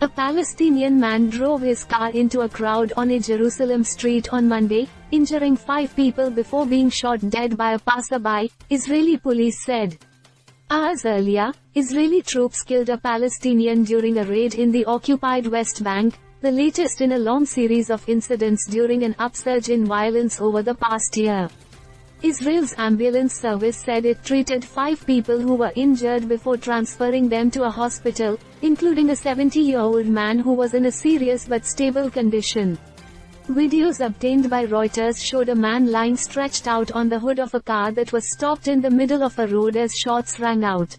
A Palestinian man drove his car into a crowd on a Jerusalem street on Monday, injuring 5 people before being shot dead by a passerby, Israeli police said. Hours earlier, Israeli troops killed a Palestinian during a raid in the occupied West Bank, the latest in a long series of incidents during an upsurge in violence over the past year. Israel's ambulance service said it treated 5 people who were injured before transferring them to a hospital, including a 70-year-old man who was in a serious but stable condition. Videos obtained by Reuters showed a man lying stretched out on the hood of a car that was stopped in the middle of a road as shots rang out.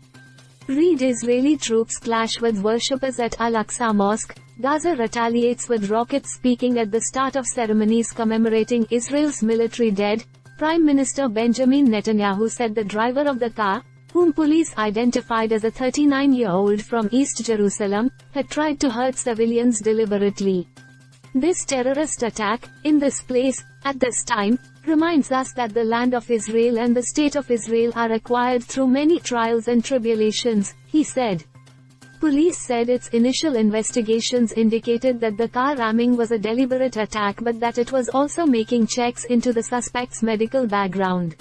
Read Israeli troops clash with worshippers at Al-Aqsa Mosque, Gaza retaliates with rockets. Speaking at the start of ceremonies commemorating Israel's military dead, Prime Minister Benjamin Netanyahu said the driver of the car, whom police identified as a 39-year-old from East Jerusalem, had tried to hurt civilians deliberately. This terrorist attack, in this place, at this time, reminds us that the land of Israel and the state of Israel are acquired through many trials and tribulations, he said. Police said its initial investigations indicated that the car ramming was a deliberate attack but that it was also making checks into the suspect's medical background.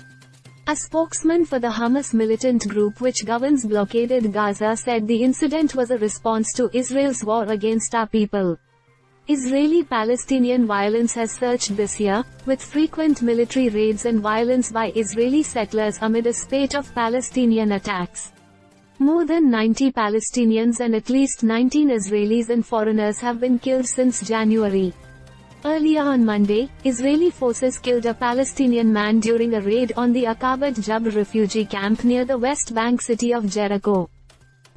A spokesman for the Hamas militant group which governs blockaded Gaza said the incident was a response to Israel's war against our people. Israeli-Palestinian violence has surged this year, with frequent military raids and violence by Israeli settlers amid a spate of Palestinian attacks. More than 90 Palestinians and at least 19 Israelis and foreigners have been killed since January. Earlier on Monday, Israeli forces killed a Palestinian man during a raid on the Aqabat Jub refugee camp near the West Bank city of Jericho.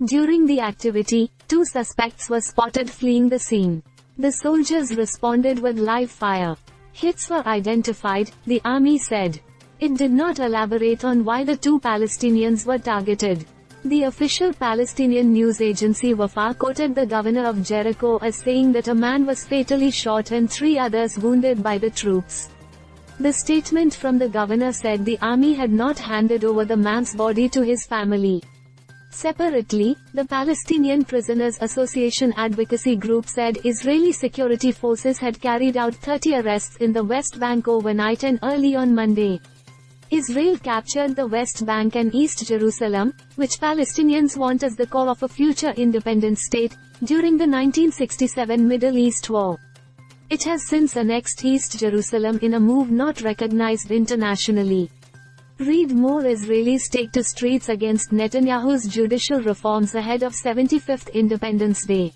During the activity, 2 suspects were spotted fleeing the scene. The soldiers responded with live fire. Hits were identified, the army said. It did not elaborate on why the 2 Palestinians were targeted. The official Palestinian news agency Wafa quoted the governor of Jericho as saying that a man was fatally shot and 3 others wounded by the troops. The statement from the governor said the army had not handed over the man's body to his family. Separately, the Palestinian Prisoners Association advocacy group said Israeli security forces had carried out 30 arrests in the West Bank overnight and early on Monday. Israel captured the West Bank and East Jerusalem, which Palestinians want as the core of a future independent state, during the 1967 Middle East War. It has since annexed East Jerusalem in a move not recognized internationally. Read more. Israelis take to streets against Netanyahu's judicial reforms ahead of 75th Independence Day.